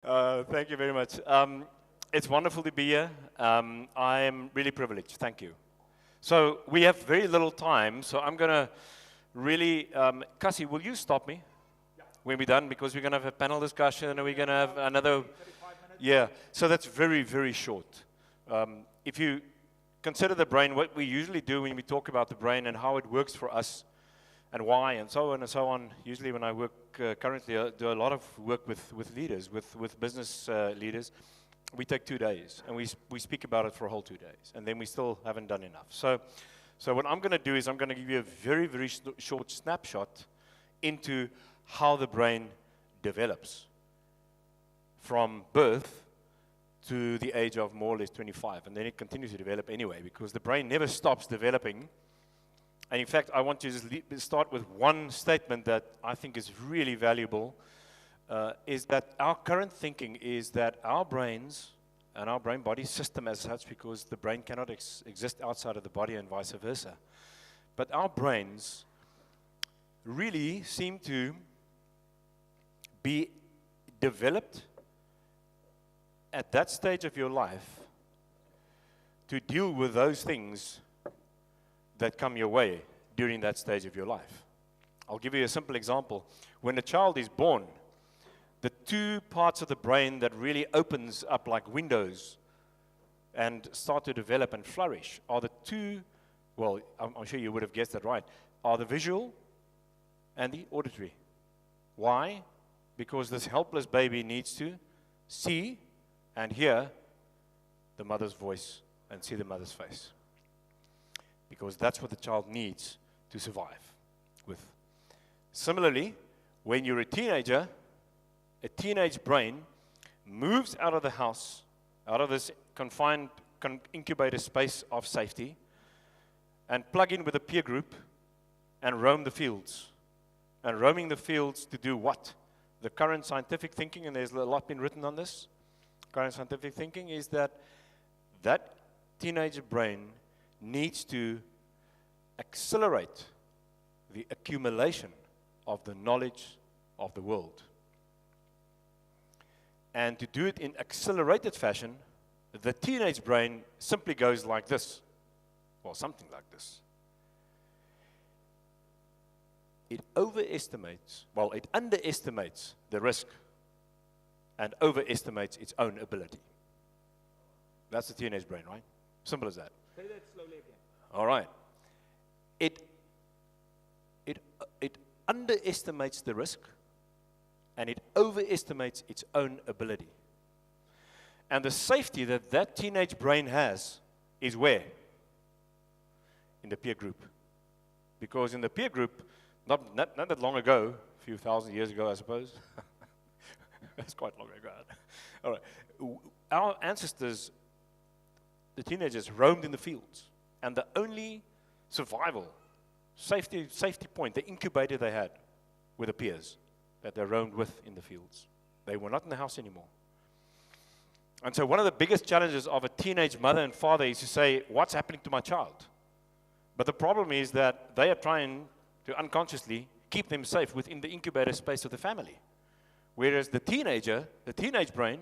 Thank you very much. It's wonderful to be here. I am really privileged. Thank you. So we have very little time, so I'm going to really, Cassie, will you stop me when we're done? Because we're going to have a panel discussion and we're going to have another, yeah. So that's very, very short. If you consider the brain, what we usually do when we talk about the brain and how it works for us and why and so on and so on. Usually when I work currently, I do a lot of work with leaders, with business leaders. We take 2 days and we speak about it for a whole 2 days, and then we still haven't done enough. So what I'm going to do is I'm going to give you a very, very short snapshot into how the brain develops from birth to the age of more or less 25, and then it continues to develop anyway, because the brain never stops developing. And in fact, I want to just start with one statement that I think is really valuable, is that our current thinking is that our brains and our brain-body system as such, because the brain cannot exist outside of the body and vice versa, but our brains really seem to be developed at that stage of your life to deal with those things that come your way during that stage of your life. I'll give you a simple example. When a child is born, the two parts of the brain that really opens up like windows and start to develop and flourish are the two, well, I'm sure you would have guessed that right, are the visual and the auditory. Why? Because this helpless baby needs to see and hear the mother's voice and see the mother's face, because that's what the child needs to survive with. Similarly, when you're a teenager, a teenage brain moves out of the house, out of this confined incubator space of safety, and plug in with a peer group and roam the fields. And roaming the fields to do what? The current scientific thinking, and there's a lot been written on this, current scientific thinking is that that teenage brain needs to accelerate the accumulation of the knowledge of the world. And to do it in accelerated fashion, the teenage brain simply goes like this, or something like this. It underestimates the risk and overestimates its own ability. That's the teenage brain, right? Simple as that. Say that slowly again. All right. It underestimates the risk, and it overestimates its own ability. And the safety that that teenage brain has is where? In the peer group. Because in the peer group, not that long ago, a few thousand years ago, I suppose. That's quite long ago. All right. Our ancestors, the teenagers, roamed in the fields, and the only survival, safety point, the incubator they had, were the peers that they roamed with in the fields. They were not in the house anymore. And so one of the biggest challenges of a teenage mother and father is to say, what's happening to my child? But the problem is that they are trying to unconsciously keep them safe within the incubator space of the family. Whereas the teenage brain,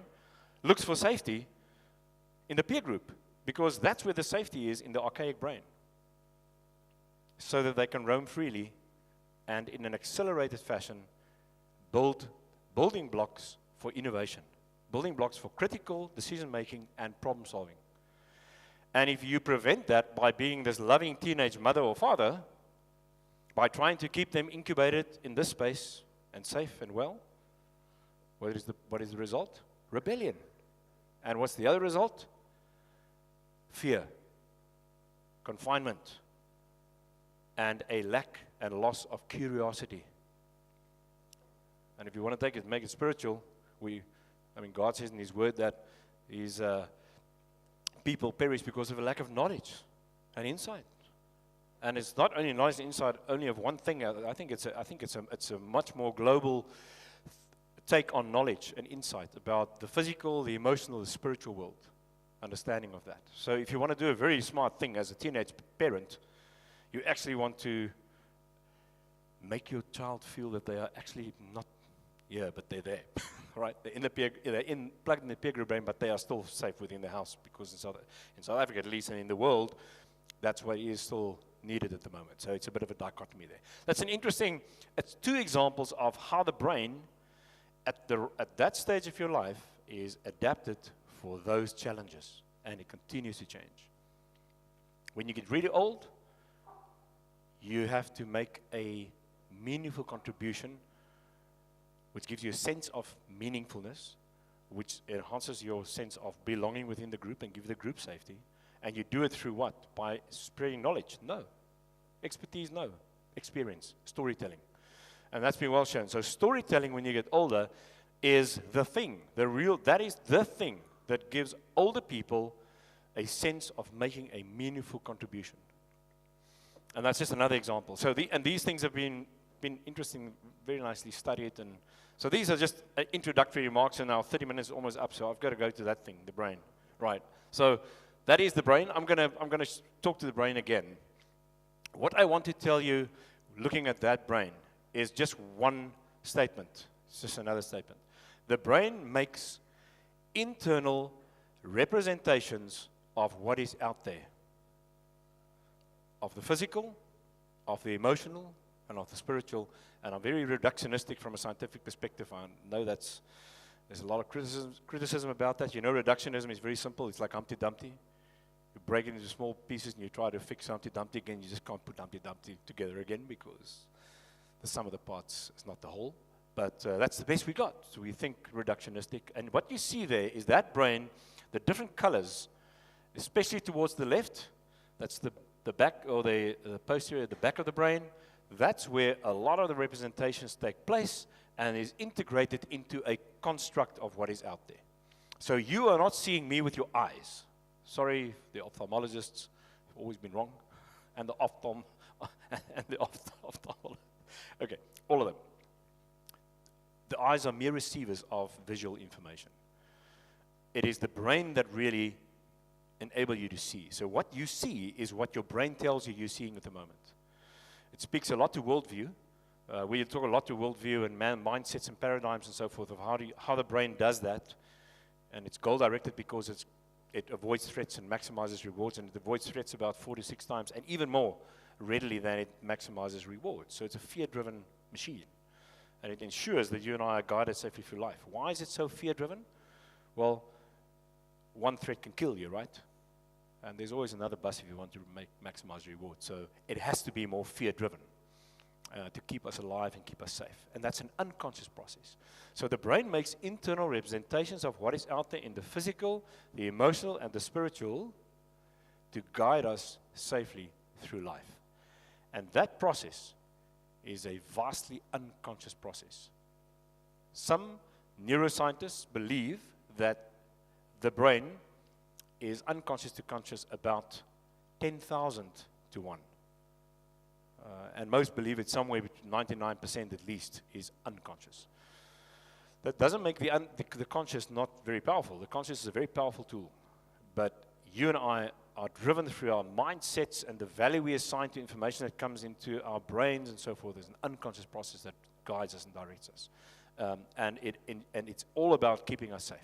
looks for safety in the peer group, because that's where the safety is in the archaic brain, so that they can roam freely and in an accelerated fashion building blocks for innovation, building blocks for critical decision-making and problem-solving. And if you prevent that by being this loving teenage mother or father, by trying to keep them incubated in this space and safe and well, what is the result? Rebellion. And what's the other result? Fear, confinement, and a lack and loss of curiosity. And if you want to take it, make it spiritual, God says in His Word that people perish because of a lack of knowledge and insight. And it's not only knowledge and insight only of one thing. I think it's a much more global take on knowledge and insight about the physical, the emotional, the spiritual world, understanding of that. So if you want to do a very smart thing as a teenage parent, you actually want to make your child feel that they are actually not here, but they're there. right? They're plugged in the peer group brain, but they are still safe within the house because in South Africa at least, and in the world, that's what is still needed at the moment. So it's a bit of a dichotomy there. It's two examples of how the brain at that stage of your life is adapted for those challenges, and it continues to change. When you get really old, you have to make a meaningful contribution, which gives you a sense of meaningfulness, which enhances your sense of belonging within the group and give the group safety. And you do it through what? By spreading knowledge? No. Expertise? No. Experience. Storytelling. And that's been well shown. So storytelling when you get older is the thing. That is the thing that gives older people a sense of making a meaningful contribution. And that's just another example. So these things have been interesting, very nicely studied. And so these are just introductory remarks, and now 30 minutes is almost up, so I've got to go to that thing, the brain. Right. So that is the brain. I'm gonna talk to the brain again. What I want to tell you, looking at that brain, is just one statement. It's just another statement. The brain makes internal representations of what is out there, of the physical, of the emotional, and of the spiritual. And I'm very reductionistic from a scientific perspective. I know there's a lot of criticism about that. You know, reductionism is very simple. It's like Humpty Dumpty. You break it into small pieces and you try to fix Humpty Dumpty again. You just can't put Humpty Dumpty together again because the sum of the parts is not the whole. But that's the best we got. So we think reductionistic. And what you see there is that brain, the different colors, especially towards the left, that's the back or the posterior, the back of the brain. That's where a lot of the representations take place and is integrated into a construct of what is out there. So you are not seeing me with your eyes. Sorry, the ophthalmologists have always been wrong. And the ophthalmologist. Okay, all of them. The eyes are mere receivers of visual information. It is the brain that really enables you to see. So what you see is what your brain tells you you're seeing at the moment. It speaks a lot to worldview. We talk a lot to worldview and mindsets and paradigms and so forth of how the brain does that. And it's goal-directed because it avoids threats and maximizes rewards, and it avoids threats about 4 to 6 times, and even more readily than it maximizes rewards. So it's a fear-driven machine. And it ensures that you and I are guided safely through life. Why is it so fear-driven? Well, one threat can kill you, right? And there's always another bus if you want to maximize reward. So it has to be more fear-driven to keep us alive and keep us safe. And that's an unconscious process. So the brain makes internal representations of what is out there in the physical, the emotional, and the spiritual to guide us safely through life. And that process is a vastly unconscious process. Some neuroscientists believe that the brain is unconscious to conscious about 10,000 to 1. And most believe it's somewhere between 99% at least is unconscious. That doesn't make the conscious not very powerful. The conscious is a very powerful tool. But you and I are driven through our mindsets and the value we assign to information that comes into our brains and so forth. There's an unconscious process that guides us and directs us. And it's all about keeping us safe.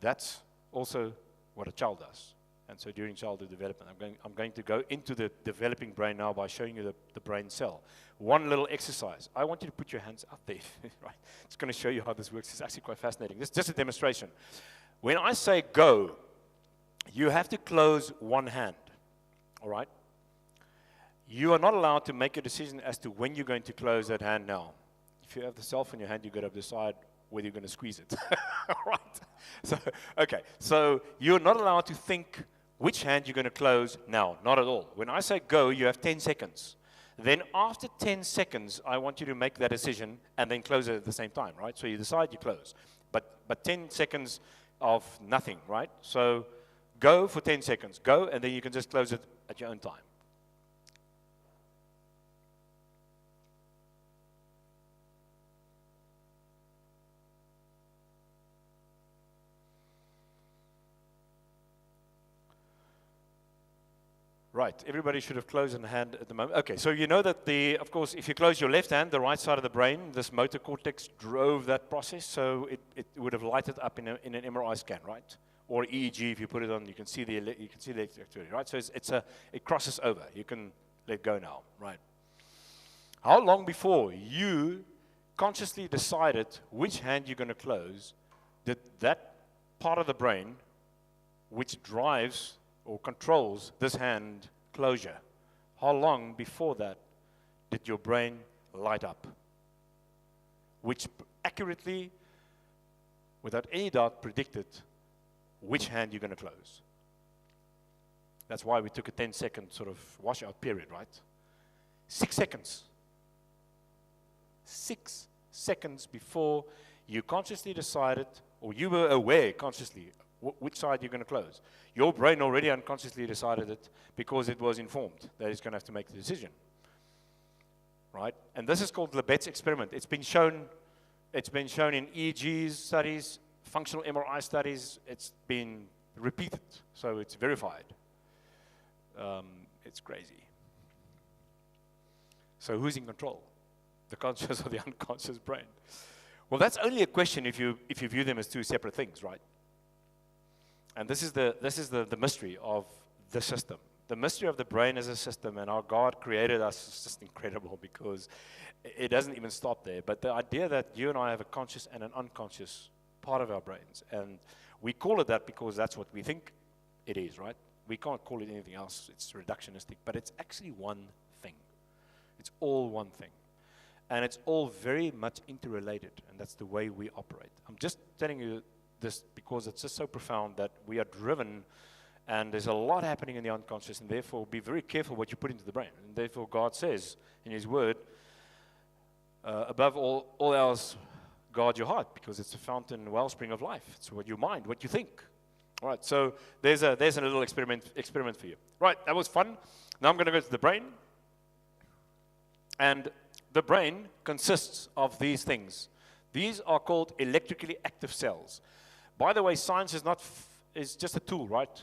That's also what a child does. And so during childhood development, I'm going to go into the developing brain now by showing you the brain cell. One little exercise. I want you to put your hands out there. Right? It's going to show you how this works. It's actually quite fascinating. This is just a demonstration. When I say go, you have to close one hand. All right? You are not allowed to make a decision as to when you're going to close that hand now. If you have the cell phone in your hand, you've got to decide whether you're going to squeeze it. All right? So you're not allowed to think which hand you're going to close now. Not at all. When I say go, you have 10 seconds. Then after 10 seconds, I want you to make that decision and then close it at the same time, right? So you decide, you close. But 10 seconds of nothing, right? So go for 10 seconds. Go, and then you can just close it at your own time. Right, everybody should have closed in hand at the moment. Okay, so you know that of course, if you close your left hand, the right side of the brain, this motor cortex drove that process, so it would have lighted up in an MRI scan, right? Or EEG, if you put it on, you can see the electric activity, right? So it crosses over. You can let go now, right? How long before you consciously decided which hand you're going to close did that part of the brain which drives or controls this hand closure, how long before that did your brain light up? Which accurately, without any doubt, predicted which hand you're going to close. That's why we took a 10-second sort of washout period, right? 6 seconds. 6 seconds before you consciously decided, or you were aware consciously, which side you're going to close. Your brain already unconsciously decided it because it was informed that it's going to have to make the decision, right? And this is called Lebet's experiment. It's been shown in EEG studies, functional MRI studies. It's been repeated, so it's verified. It's crazy. So who's in control? The conscious or the unconscious brain? Well, that's only a question if you view them as two separate things, right? And this is the mystery of the system. The mystery of the brain as a system, and our God created us is just incredible because it doesn't even stop there. But the idea that you and I have a conscious and an unconscious part of our brains, and we call it that because that's what we think it is, right? We can't call it anything else. It's reductionistic, but it's actually one thing. It's all one thing. And it's all very much interrelated, and that's the way we operate. I'm just telling you this because it's just so profound that we are driven, and there's a lot happening in the unconscious, and therefore be very careful what you put into the brain. And therefore God says in His Word, above all else, guard your heart, because it's a fountain, wellspring of life. It's what you mind, what you think. All right, so there's a little experiment for you. Right, that was fun. Now I'm going to go to the brain. And the brain consists of these things. These are called electrically active cells. By the way, science is just a tool, right?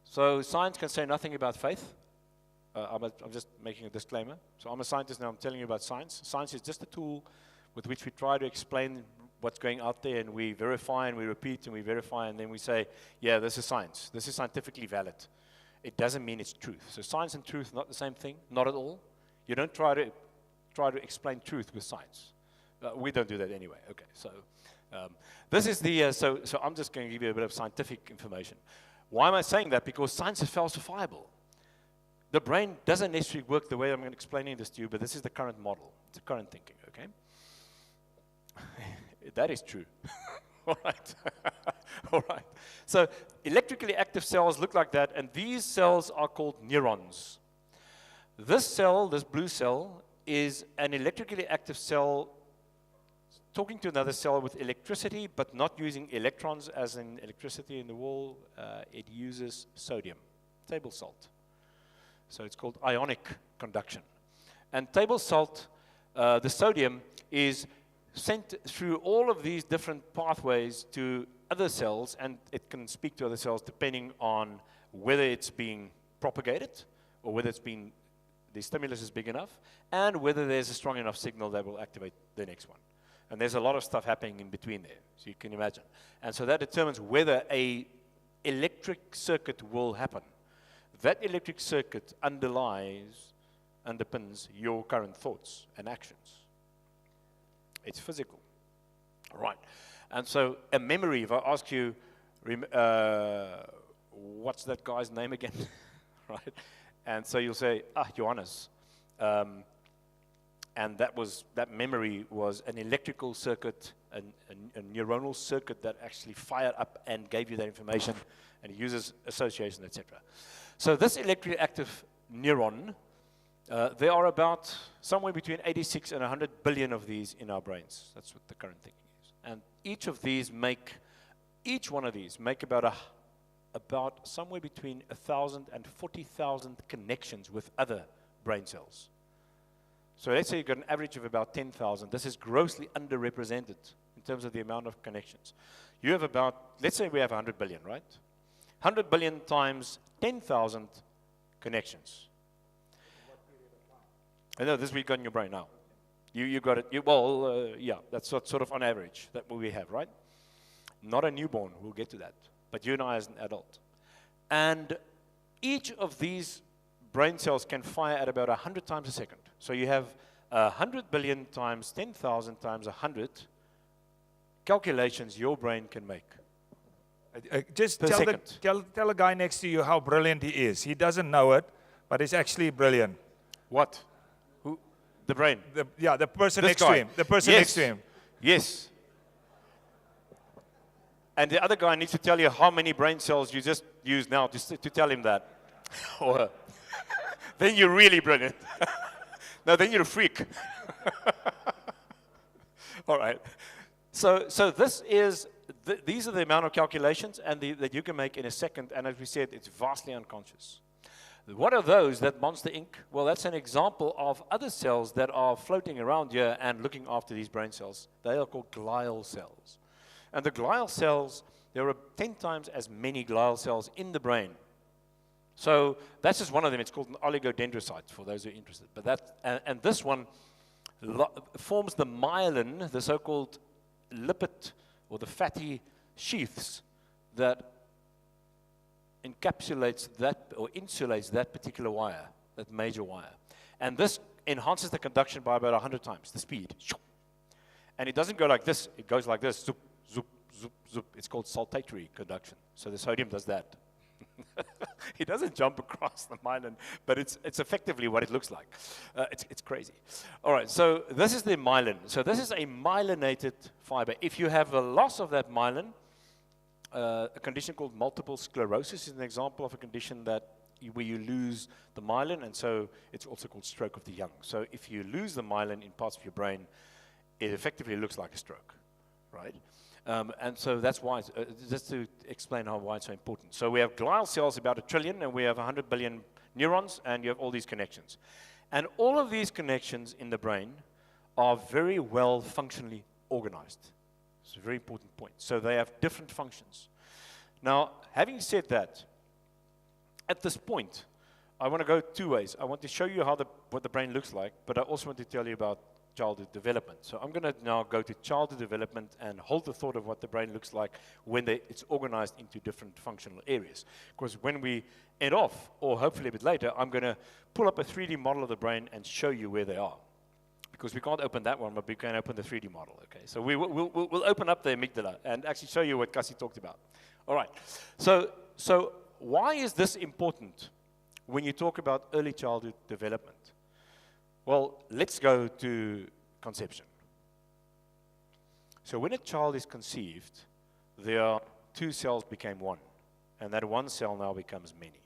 So science can say nothing about faith. I'm just making a disclaimer. So I'm a scientist now. I'm telling you about science. Science is just a tool with which we try to explain what's going out there, and we verify and we repeat and we verify, and then we say, yeah, this is science. This is scientifically valid. It doesn't mean it's truth. So science and truth are not the same thing, not at all. You don't try to explain truth with science. We don't do that anyway. Okay, so this is the, so I'm just going to give you a bit of scientific information. Why am I saying that? Because science is falsifiable. The brain doesn't necessarily work the way I'm explaining this to you, but this is the current model. It's the current thinking, okay? That is true. All right. All right. So electrically active cells look like that, and these cells are called neurons. This cell, this blue cell, is an electrically active cell talking to another cell with electricity, but not using electrons as in electricity in the wall. It uses sodium, table salt. So it's called ionic conduction. And table salt, the sodium, is sent through all of these different pathways to other cells, and it can speak to other cells depending on whether it's being propagated or whether the stimulus is big enough, and whether there's a strong enough signal that will activate the next one. And there's a lot of stuff happening in between there, so you can imagine. And so that determines whether an electric circuit will happen. That electric circuit underpins your current thoughts and actions. It's physical. All right. And so a memory, if I ask you, what's that guy's name again? Right? And so you'll say, Johannes. And that memory was an electrical circuit, a neuronal circuit that actually fired up and gave you that information, and it uses association, etc. So this electrically active neuron, there are about somewhere between 86 and 100 billion of these in our brains. That's what the current thinking is. And each one of these make about somewhere between 1,000 and 40,000 connections with other brain cells. So let's say you've got an average of about 10,000. This is grossly underrepresented in terms of the amount of connections. You have about, let's say we have 100 billion, right? 100 billion times 10,000 connections. I know this we've got in your brain now. You got it. Yeah, that's sort of on average that what we have, right? Not a newborn. We'll get to that. But you and I as an adult. And each of these brain cells can fire at about 100 times a second. So you have 100 billion times 10,000 times 100 calculations your brain can make. Just Per second. tell a guy next to you how brilliant he is. He doesn't know it, but he's actually brilliant. What? Who? The brain. The person This next guy. to him. The person Yes. next to him. Yes. And the other guy needs to tell you how many brain cells you just used now to tell him that. Or her. Then you're really brilliant. No, then you're a freak. All right. So this is, these are the amount of calculations that you can make in a second, and as we said, it's vastly unconscious. What are those, that Monster Inc.? Well, that's an example of other cells that are floating around here and looking after these brain cells. They are called glial cells. And the glial cells, there are 10 times as many glial cells in the brain. So that's just one of them. It's called an oligodendrocyte, for those who are interested. But and this one forms the myelin, the so-called lipid, or the fatty sheaths that encapsulates that, or insulates that particular wire, that major wire. And this enhances the conduction by about 100 times, the speed. And it doesn't go like this, it goes like this, zoop, zoop, zoop, zoop. It's called saltatory conduction. So the sodium does that. It doesn't jump across the myelin, but it's effectively what it looks like. It's crazy. All right, so this is the myelin. So this is a myelinated fiber. If you have a loss of that myelin, a condition called multiple sclerosis is an example of a condition where you lose the myelin, and so it's also called stroke of the young. So if you lose the myelin in parts of your brain, it effectively looks like a stroke, right? And so that's why, just to explain why it's so important. So we have glial cells, about 1 trillion, and we have 100 billion neurons, and you have all these connections. And all of these connections in the brain are very well functionally organized. It's a very important point. So they have different functions. Now, having said that, at this point, I want to go two ways. I want to show you what the brain looks like, but I also want to tell you about childhood development. So I'm going to now go to childhood development and hold the thought of what the brain looks like when it's organized into different functional areas. Because when we end off, or hopefully a bit later, I'm going to pull up a 3D model of the brain and show you where they are. Because we can't open that one, but we can open the 3D model, okay? So we'll open up the amygdala and actually show you what Cassie talked about. All right, so why is this important when you talk about early childhood development? Well, let's go to conception. So when a child is conceived, there are 2 cells became one, and that one cell now becomes many.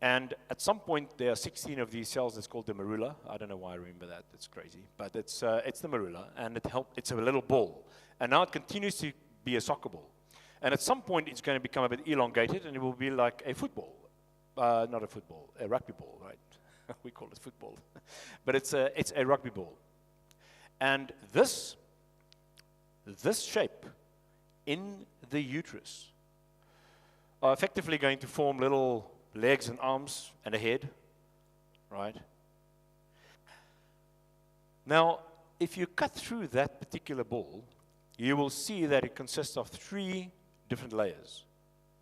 And at some point, there are 16 of these cells. It's called the medulla. I don't know why I remember that. It's crazy. But it's the medulla, and it's a little ball. And now it continues to be a soccer ball. And at some point, it's going to become a bit elongated, and it will be like a football. Not a football, a rugby ball, right? We call it football. But it's a rugby ball. And this shape in the uterus are effectively going to form little legs and arms and a head, right? Now, if you cut through that particular ball, you will see that it consists of 3 different layers.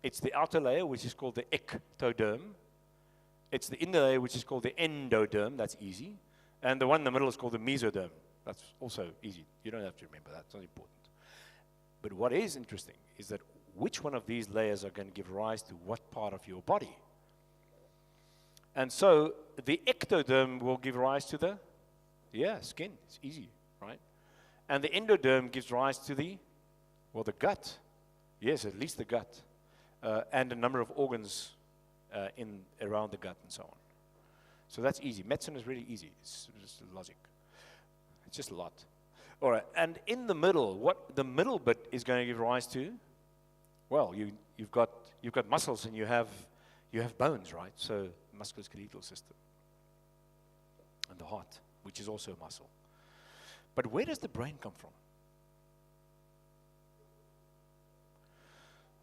It's the outer layer, which is called the ectoderm. It's the inner layer, which is called the endoderm. That's easy. And the one in the middle is called the mesoderm. That's also easy. You don't have to remember that. It's not important. But what is interesting is that which one of these layers are going to give rise to what part of your body? And so the ectoderm will give rise to the, skin. It's easy, right? And the endoderm gives rise to the gut. Yes, at least the gut. And a number of organs around the gut and so on. So that's easy. Medicine is really easy. It's just logic. It's just a lot. All right, and in the middle, what the middle bit is going to give rise to? Well, you've got muscles and you have bones, right? So musculoskeletal system. And the heart, which is also a muscle. But where does the brain come from?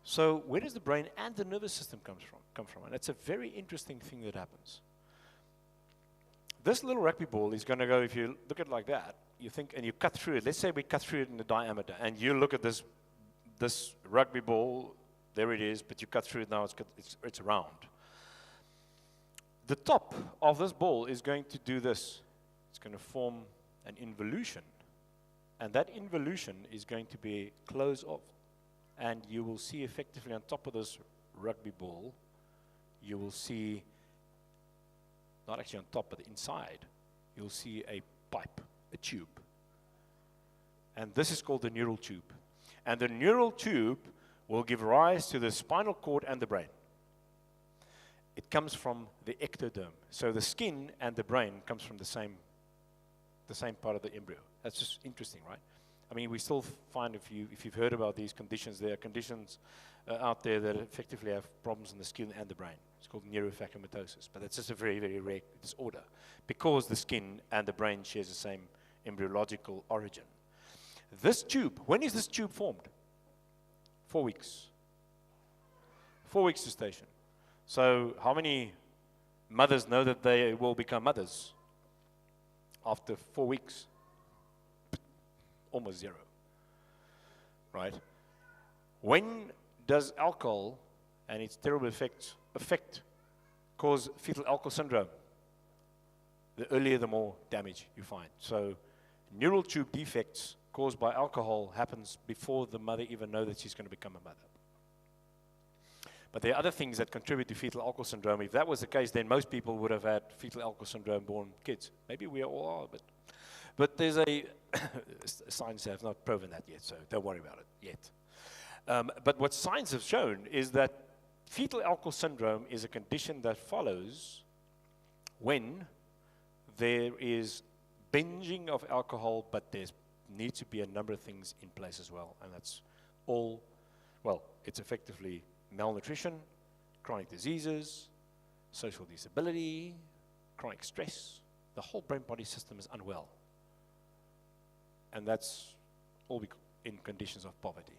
So where does the brain and the nervous system come from? And it's a very interesting thing that happens. This little rugby ball is going to go, if you look at it like that, you think, and you cut through it. Let's say we cut through it in the diameter, and you look at this rugby ball, there it is, but you cut through it now, it's round. The top of this ball is going to do this. It's going to form an involution. And that involution is going to be closed off. And you will see effectively on top of this rugby ball, you will see, not actually on top, but inside, you'll see a pipe, a tube. And this is called the neural tube. And the neural tube will give rise to the spinal cord and the brain. It comes from the ectoderm. So the skin and the brain comes from the same part of the embryo. That's just interesting, right? I mean, we still find, if you've heard about these conditions, there are conditions out there that effectively have problems in the skin and the brain. It's called neuroplasticity, but it's just a very, very rare disorder because the skin and the brain shares the same embryological origin. This tube, when is this tube formed? 4 weeks. 4 weeks gestation. So how many mothers know that they will become mothers after 4 weeks? Almost zero, right? When does alcohol and its terrible effects cause fetal alcohol syndrome? The earlier, the more damage you find. So neural tube defects caused by alcohol happens before the mother even knows that she's going to become a mother. But there are other things that contribute to fetal alcohol syndrome. If that was the case, then most people would have had fetal alcohol syndrome born kids. Maybe we all are, but there's a science has not proven that yet, so don't worry about it yet. But what science has shown is that fetal alcohol syndrome is a condition that follows when there is binging of alcohol, but there needs to be a number of things in place as well. And that's all, well, it's effectively malnutrition, chronic diseases, social disability, chronic stress. The whole brain-body system is unwell. And that's all in conditions of poverty.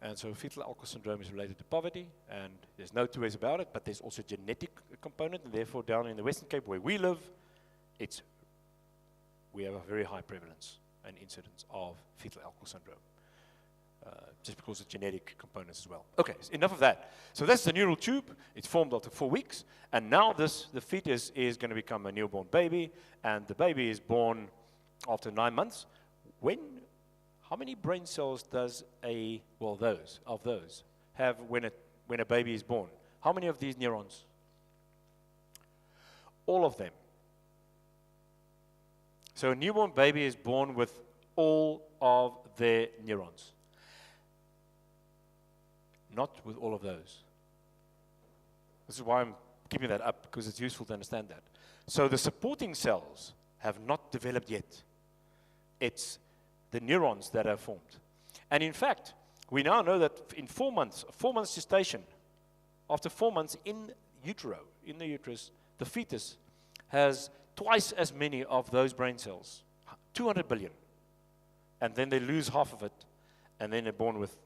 And so fetal alcohol syndrome is related to poverty, and there's no two ways about it, but there's also a genetic component, and therefore down in the Western Cape where we live, we have a very high prevalence and incidence of fetal alcohol syndrome, just because of genetic components as well. Okay, so enough of that. So that's the neural tube. It's formed after 4 weeks, and now the fetus is going to become a newborn baby, and the baby is born after 9 months. How many brain cells does those have when a baby is born? How many of these neurons? All of them. So a newborn baby is born with all of their neurons. Not with all of those. This is why I'm keeping that up, because it's useful to understand that. So the supporting cells have not developed yet. It's the neurons that are formed. And in fact, we now know that in 4 months gestation, after 4 months in the uterus, the fetus has twice as many of those brain cells, 200 billion. And then they lose half of it, and then they're born with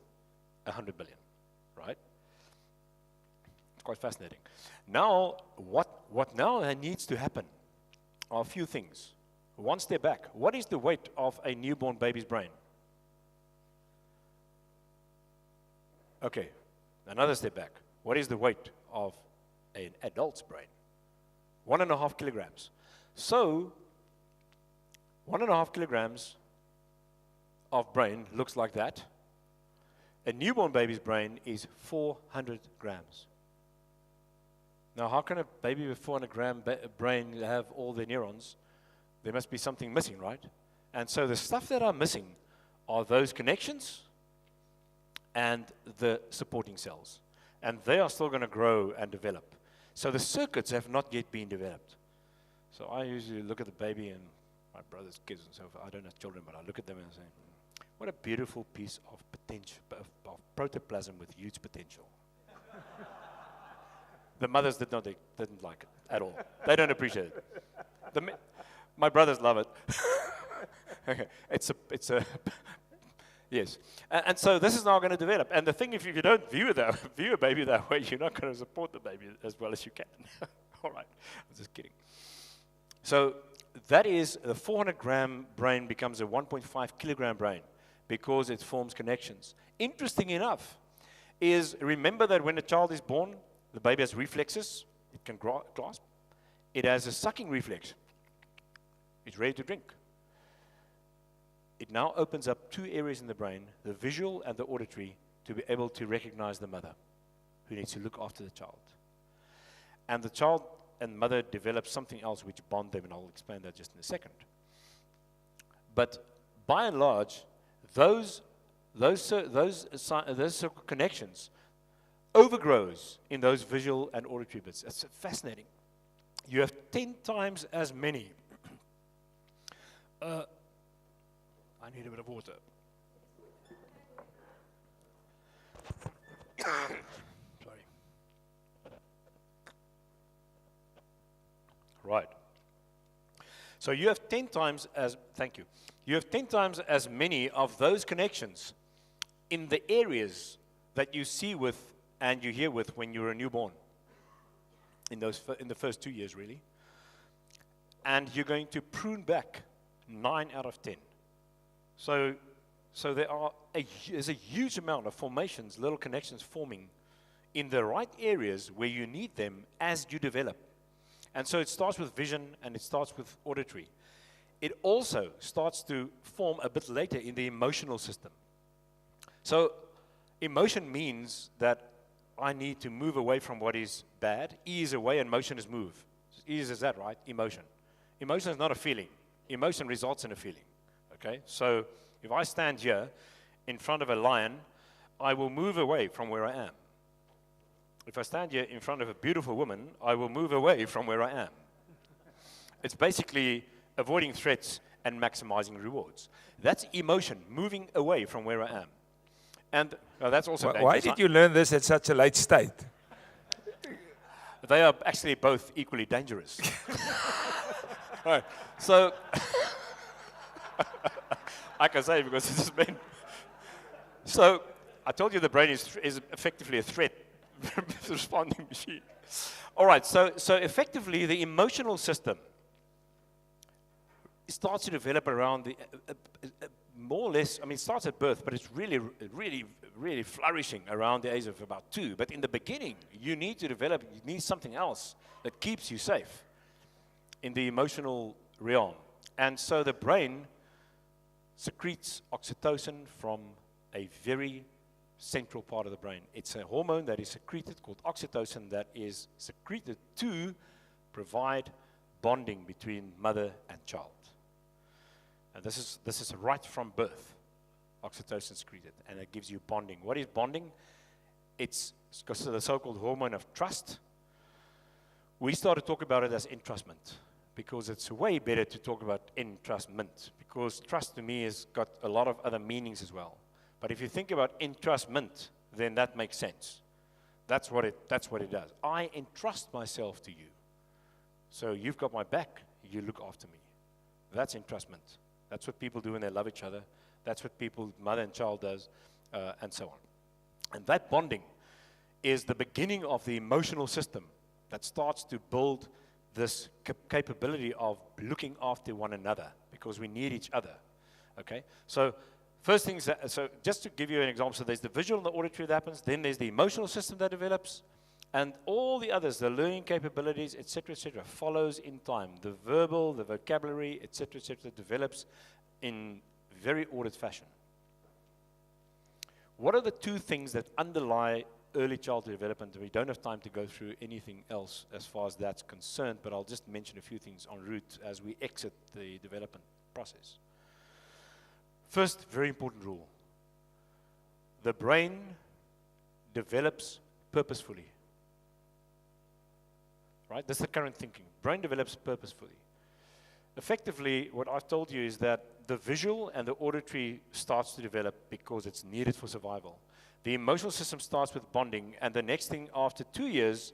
100 billion, right? It's quite fascinating. Now, what now needs to happen are a few things. One step back. What is the weight of a newborn baby's brain? Okay, another step back. What is the weight of an adult's brain? 1.5 kilograms. So, 1.5 kilograms of brain looks like that. A newborn baby's brain is 400 grams. Now, how can a baby with 400-gram brain have all their neurons? There must be something missing, right? And so the stuff that are missing are those connections and the supporting cells. And they are still going to grow and develop. So the circuits have not yet been developed. So I usually look at the baby and my brother's kids and so forth. I don't have children, but I look at them and say, what a beautiful piece of potential, of protoplasm with huge potential. The mothers didn't like it at all. They don't appreciate it. My brothers love it. Okay. It's Yes. And so this is now going to develop. And the thing, if you don't view a baby that way, you're not going to support the baby as well as you can. All right. I'm just kidding. So that is a 400-gram brain becomes a 1.5 kilogram brain because it forms connections. Interesting enough is, remember that when a child is born, the baby has reflexes. It can grasp. It has a sucking reflex. It's ready to drink. It now opens up two areas in the brain, the visual and the auditory, to be able to recognize the mother who needs to look after the child. And the child and mother develop something else which bond them, and I'll explain that just in a second. But by and large, those connections overgrows in those visual and auditory bits. That's fascinating. You have 10 times as many. I need a bit of water. Sorry. Right. So you have 10 times as, thank you. You have 10 times as many of those connections in the areas that you see with and you hear with when you're a newborn. In the first 2 years, really. And you're going to prune back 9 out of 10. So there's a huge amount of formations, little connections forming in the right areas where you need them as you develop. And so it starts with vision and it starts with auditory. It also starts to form a bit later in the emotional system. So emotion means that I need to move away from what is bad. E is away and motion is move. E is that, right? Emotion. Emotion is not a feeling. Emotion results in a feeling. Okay? So if I stand here in front of a lion, I will move away from where I am. If I stand here in front of a beautiful woman, I will move away from where I am. It's basically avoiding threats and maximizing rewards. That's emotion, moving away from where I am. And that's also dangerous. Why did you learn this at such a late state? They are actually both equally dangerous. Right. So, I can say because this has been. So, I told you the brain is effectively a threat responding machine. All right. So effectively, the emotional system starts to develop around the more or less. I mean, it starts at birth, but it's really flourishing around the age of about 2. But in the beginning, you need to develop. You need something else that keeps you safe in the emotional realm. And so the brain secretes oxytocin from a very central part of the brain. It's a hormone that is secreted called oxytocin that is secreted to provide bonding between mother and child. And this is right from birth. Oxytocin secreted, and it gives you bonding. What is bonding? It's the so-called hormone of trust. We started to talk about it as entrustment because it's way better to talk about entrustment because trust to me has got a lot of other meanings as well. But if you think about entrustment, then that makes sense. That's what it does. I entrust myself to you. So you've got my back, you look after me. That's entrustment. That's what people do when they love each other. That's what mother and child does, and so on. And that bonding is the beginning of the emotional system that starts to build this capability of looking after one another because we need each other. Okay? So first things, so just to give you an example, so there's the visual and the auditory that happens, then there's the emotional system that develops, and all the others, the learning capabilities, etc., follows in time. The verbal, the vocabulary, etc., develops in very ordered fashion. What are the 2 things that underlie early childhood development? We don't have time to go through anything else as far as that's concerned, but I'll just mention a few things en route as we exit the development process. First, very important rule. The brain develops purposefully. Right? That's the current thinking. Brain develops purposefully. Effectively, what I've told you is that the visual and the auditory starts to develop because it's needed for survival. The emotional system starts with bonding, and the next thing after 2 years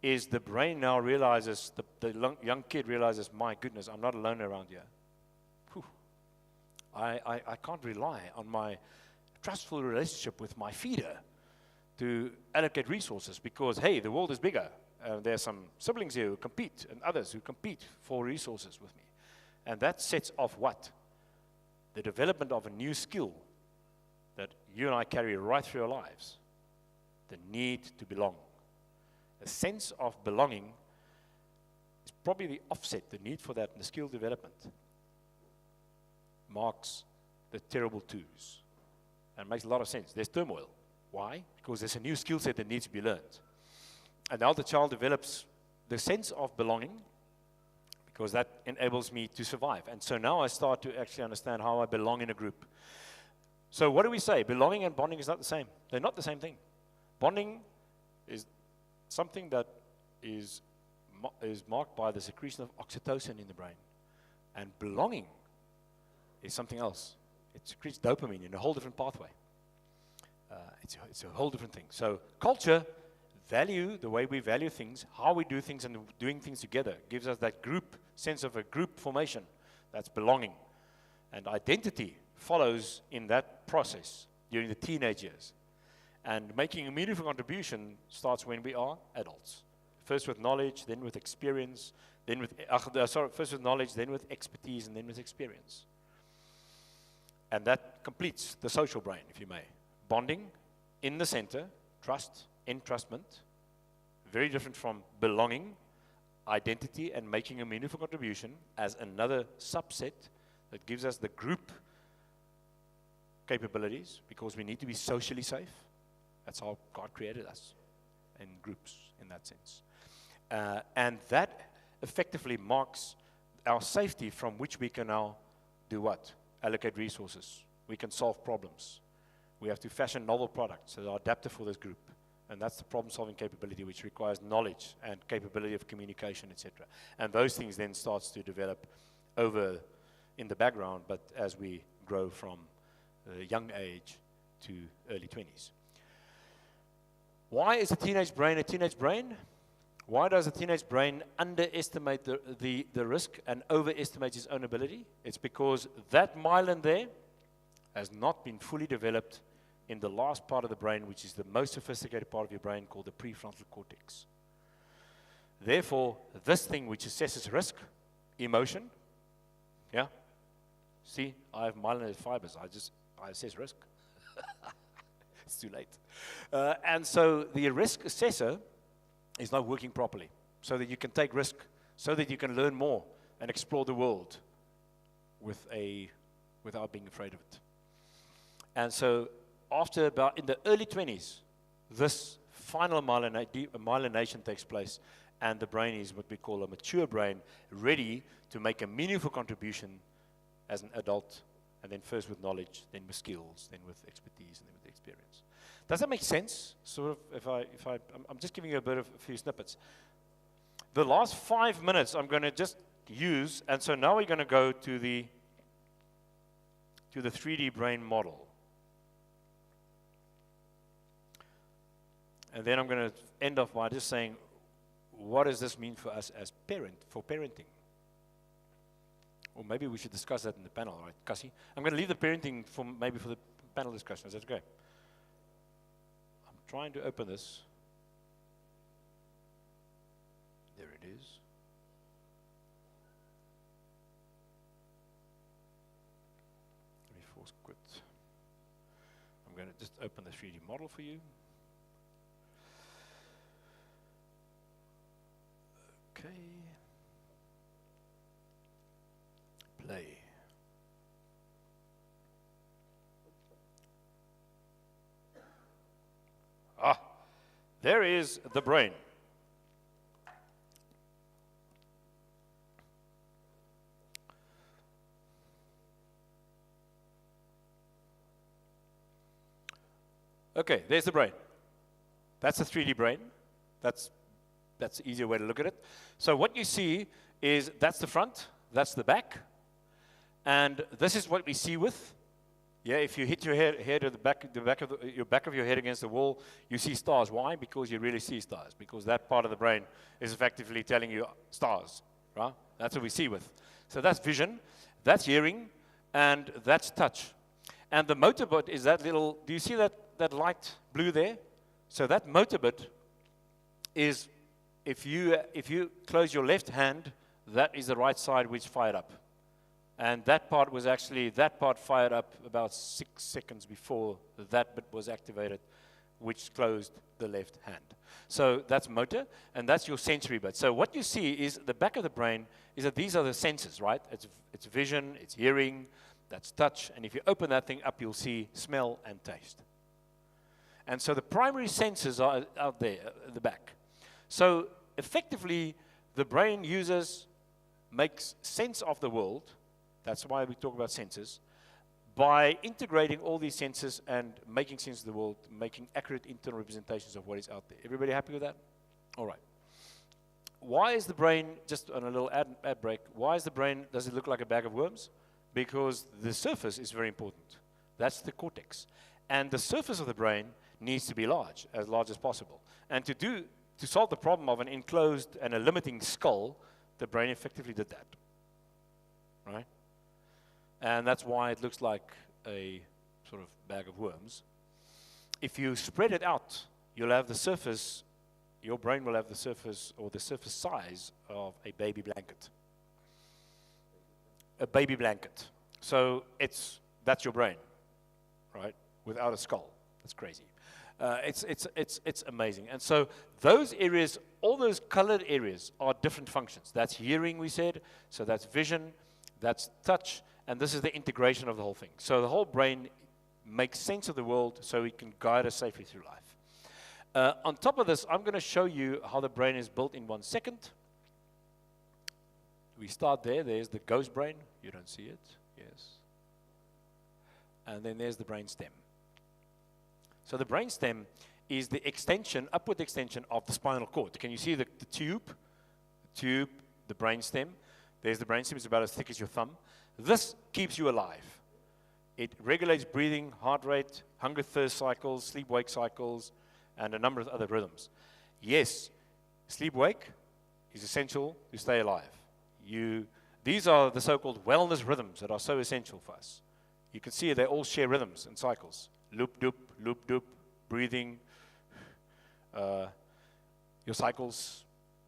is the brain now realizes, the young kid realizes, my goodness, I'm not alone around here. Whew. I can't rely on my trustful relationship with my feeder to allocate resources because, hey, the world is bigger. There are some siblings here who compete and others who compete for resources with me. And that sets off what? The development of a new skill that you and I carry right through our lives. The need to belong. A sense of belonging is probably the offset, the need for that, and the skill development marks the terrible twos. And it makes a lot of sense. There's turmoil. Why? Because there's a new skill set that needs to be learned. And now the child develops the sense of belonging because that enables me to survive. And so now I start to actually understand how I belong in a group. So what do we say? Belonging and bonding is not the same. They're not the same thing. Bonding is something that is marked by the secretion of oxytocin in the brain. And belonging is something else. It secretes dopamine in a whole different pathway. It's a whole different thing. So culture, value, the way we value things, how we do things and doing things together gives us that group, sense of a group formation. That's belonging. And identity follows in that process during the teenage years. And making a meaningful contribution starts when we are adults. First with knowledge, then with experience, then with, first with knowledge, then with expertise, and then with experience. And that completes the social brain, if you may. Bonding in the center, trust, entrustment, very different from belonging, identity, and making a meaningful contribution as another subset that gives us the group capabilities because we need to be socially safe. That's how God created us, in groups, in that sense. And that effectively marks our safety from which we can now do what? Allocate resources. We can solve problems. We have to fashion novel products that are adaptive for this group. And that's the problem-solving capability, which requires knowledge and capability of communication, etc. And those things then starts to develop over in the background, but as we grow from a young age to early 20s. Why is a teenage brain a teenage brain? Why does a teenage brain underestimate the risk and overestimate his own ability? It's because that myelin there has not been fully developed in the last part of the brain, which is the most sophisticated part of your brain called the prefrontal cortex. Therefore, this thing which assesses risk, emotion, yeah? See, I have myelinated fibers. I assess risk. It's too late. And so the risk assessor is not working properly so that you can take risk, so that you can learn more and explore the world without being afraid of it. And so after about in the early 20s, this final myelination takes place, and the brain is what we call a mature brain, ready to make a meaningful contribution as an adult, and then first with knowledge, then with skills, then with expertise, and then with experience. Does that make sense? Sort of, I'm just giving you a few snippets. The last 5 minutes I'm going to just use, and so now we're going to go to the 3D brain model. And then I'm going to end off by just saying, what does this mean for us as parenting? Or maybe we should discuss that in the panel, right, Cassie? I'm going to leave the parenting for the panel discussion. Is that okay? I'm trying to open this. There it is. Let me force quit. I'm going to just open the 3D model for you. Okay. Play. There is the brain. Okay, there's the brain. That's a 3D brain. That's the easier way to look at it. So what you see is that's the front, that's the back, and this is what we see with. Yeah, if you hit your head or your back of your head against the wall, you see stars. Why? Because you really see stars. Because that part of the brain is effectively telling you stars, right? That's what we see with. So that's vision, that's hearing, and that's touch. And the motor bit is that little, do you see that light blue there? So that motor bit is, if you close your left hand, that is the right side which fired up. And that part was actually, that part fired up about 6 seconds before that bit was activated, which closed the left hand. So that's motor, and that's your sensory bit. So what you see is the back of the brain is that these are the senses, right? It's vision, it's hearing, that's touch, and if you open that thing up, you'll see smell and taste. And so the primary senses are out there at the back. So effectively, the brain makes sense of the world. That's why we talk about senses. By integrating all these senses and making sense of the world, making accurate internal representations of what is out there. Everybody happy with that? All right. Why is the brain, just on a little ad break, why is the brain, does it look like a bag of worms? Because the surface is very important. That's the cortex. And the surface of the brain needs to be large as possible. And to solve the problem of an enclosed and a limiting skull, the brain effectively did that, right? And that's why it looks like a sort of bag of worms. If you spread it out, you'll have the surface, your brain will have the surface, or the surface size of a baby blanket. A baby blanket. So that's your brain, right? Without a skull. That's crazy. It's amazing. And so those areas, all those colored areas are different functions. That's hearing, we said. So that's vision, that's touch, and this is the integration of the whole thing. So the whole brain makes sense of the world so it can guide us safely through life. On top of this, I'm going to show you how the brain is built in 1 second. We start there. There's the ghost brain. You don't see it. Yes. And then there's the brainstem. So the brainstem is the extension, upward extension of the spinal cord. Can you see the tube? The tube, the brainstem. There's the brainstem. It's about as thick as your thumb. This keeps you alive. It regulates breathing, heart rate, hunger, thirst cycles, sleep-wake cycles, and a number of other rhythms. Yes, sleep-wake is essential to stay alive. These are the so-called wellness rhythms that are so essential for us. You can see they all share rhythms and cycles. Loop-doop, breathing, your cycles,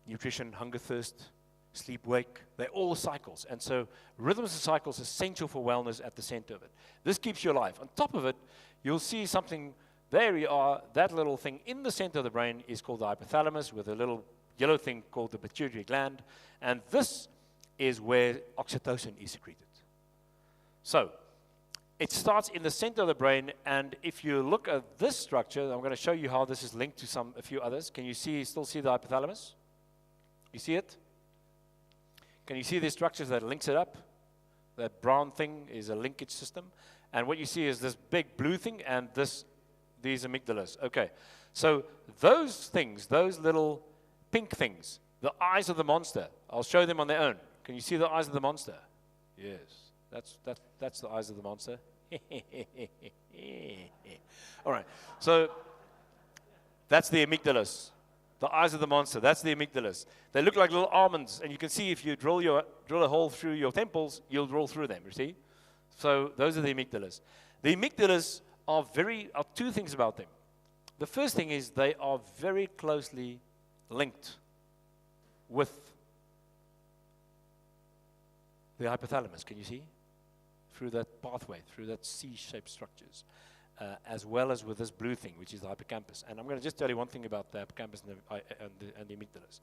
nutrition, hunger, thirst, sleep-wake, they're all cycles. And so rhythms and cycles are essential for wellness at the center of it. This keeps you alive. On top of it, you'll see something, there you are, that little thing in the center of the brain is called the hypothalamus with a little yellow thing called the pituitary gland. And this is where oxytocin is secreted. So it starts in the center of the brain, and if you look at this structure, I'm going to show you how this is linked to a few others. Can you still see the hypothalamus? You see it? Can you see the structures that links it up? That brown thing is a linkage system. And what you see is this big blue thing and these amygdalas. Okay, so those things, those little pink things, the eyes of the monster, I'll show them on their own. Can you see the eyes of the monster? Yes, that's the eyes of the monster. All right, so that's the amygdalas. The eyes of the monster, that's the amygdalas. They look like little almonds, and you can see if you drill a hole through your temples, you'll roll through them, you see? So those are the amygdalas. The amygdalas are two things about them. The first thing is they are very closely linked with the hypothalamus, can you see? Through that pathway, through that C-shaped structures. As well as with this blue thing, which is the hippocampus. And I'm going to just tell you one thing about the hippocampus and the amygdalas.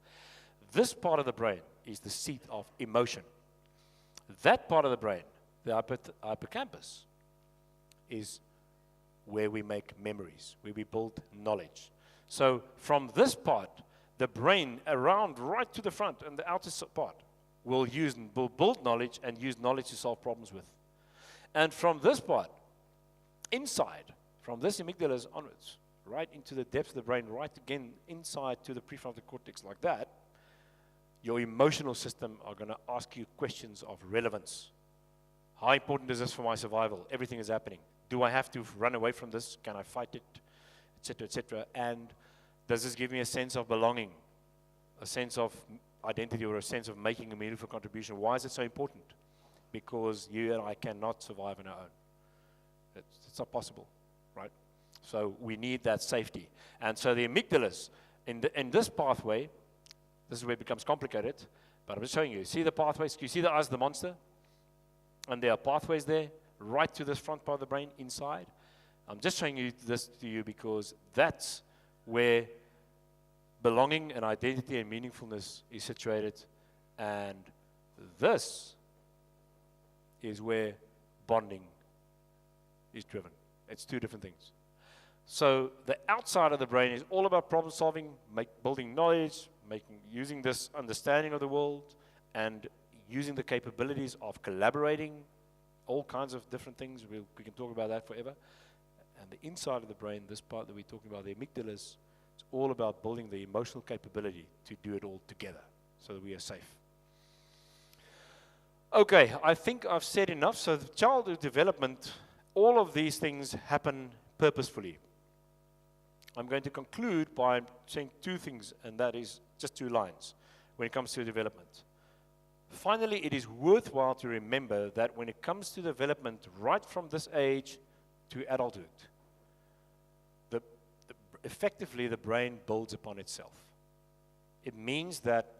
This part of the brain is the seat of emotion. That part of the brain, the hippocampus, is where we make memories, where we build knowledge. So from this part, the brain around right to the front and the outer part will build knowledge and use knowledge to solve problems with. And from this part, inside, from this amygdalas onwards, right into the depths of the brain, right again inside to the prefrontal cortex like that, your emotional system are going to ask you questions of relevance. How important is this for my survival? Everything is happening. Do I have to run away from this? Can I fight it? Etc., etc. And does this give me a sense of belonging, a sense of identity, or a sense of making a meaningful contribution? Why is it so important? Because you and I cannot survive on our own. It's not possible, right? So we need that safety. And so the amygdalas, in this pathway, this is where it becomes complicated, but I'm just showing you. See the pathways? You see the eyes of the monster? And there are pathways there, right to this front part of the brain, inside. I'm just showing you this to you because that's where belonging and identity and meaningfulness is situated. And this is where bonding is driven. It's two different things. So the outside of the brain is all about problem solving, building knowledge, using this understanding of the world, and using the capabilities of collaborating, all kinds of different things. We can talk about that forever. And the inside of the brain, this part that we're talking about, the amygdalas, it's all about building the emotional capability to do it all together so that we are safe. Okay, I think I've said enough. So the childhood development, all of these things happen purposefully. I'm going to conclude by saying two things, and that is just 2 lines when it comes to development. Finally, it is worthwhile to remember that when it comes to development, right from this age to adulthood, effectively the brain builds upon itself. It means that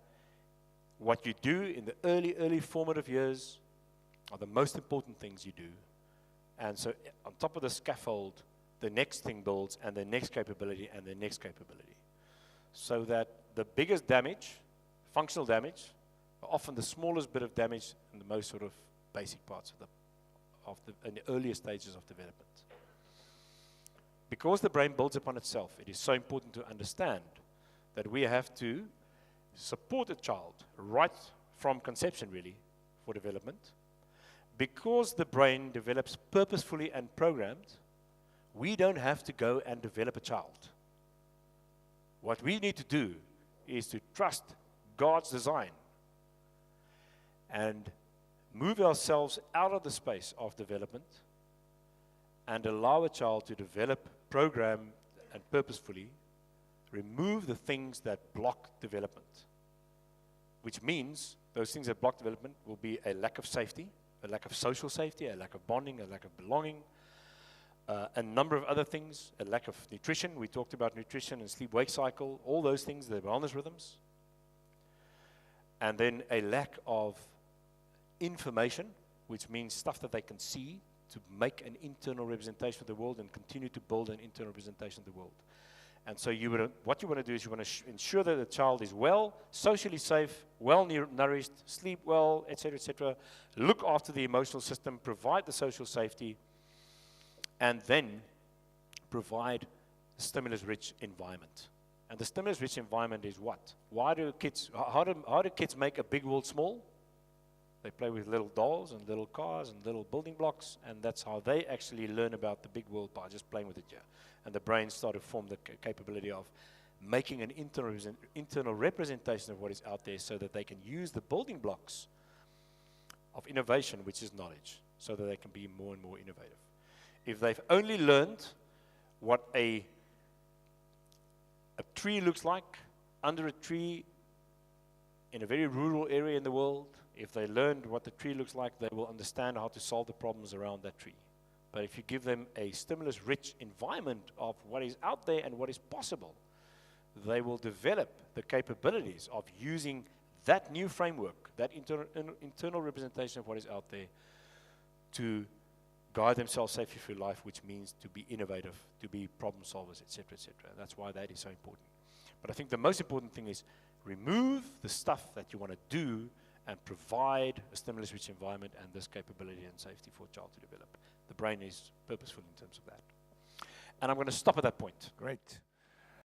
what you do in the early formative years are the most important things you do. And so on top of the scaffold, the next thing builds, and the next capability, and the next capability. So that the biggest damage, functional damage, are often the smallest bit of damage in the most sort of basic parts in the earlier stages of development. Because the brain builds upon itself, it is so important to understand that we have to support a child right from conception, really, for development. Because the brain develops purposefully and programmed, we don't have to go and develop a child. What we need to do is to trust God's design and move ourselves out of the space of development and allow a child to develop, program, and purposefully remove the things that block development, which means those things that block development will be a lack of safety, a lack of social safety, a lack of bonding, a lack of belonging, a number of other things, a lack of nutrition. We talked about nutrition and sleep-wake cycle, all those things, the wellness rhythms. And then a lack of information, which means stuff that they can see to make an internal representation of the world and continue to build an internal representation of the world. And so what you want to do is you want to ensure that the child is well, socially safe, well nourished, sleep well, etc., look after the emotional system, provide the social safety, and then provide a stimulus-rich environment. And the stimulus-rich environment is what? How do kids make a big world small? They play with little dolls and little cars and little building blocks, and that's how they actually learn about the big world, by just playing with it here. And the brain started to form the capability of making an internal representation of what is out there so that they can use the building blocks of innovation, which is knowledge, so that they can be more and more innovative. If they've only learned what a tree looks like under a tree in a very rural area in the world, if they learned what the tree looks like, they will understand how to solve the problems around that tree. But if you give them a stimulus-rich environment of what is out there and what is possible, they will develop the capabilities of using that new framework, that internal representation of what is out there, to guide themselves safely through life, which means to be innovative, to be problem solvers, etc., etc. That's why that is so important. But I think the most important thing is remove the stuff that you want to do and provide a stimulus-rich environment and this capability and safety for a child to develop. The brain is purposeful in terms of that. And I'm going to stop at that point. Great.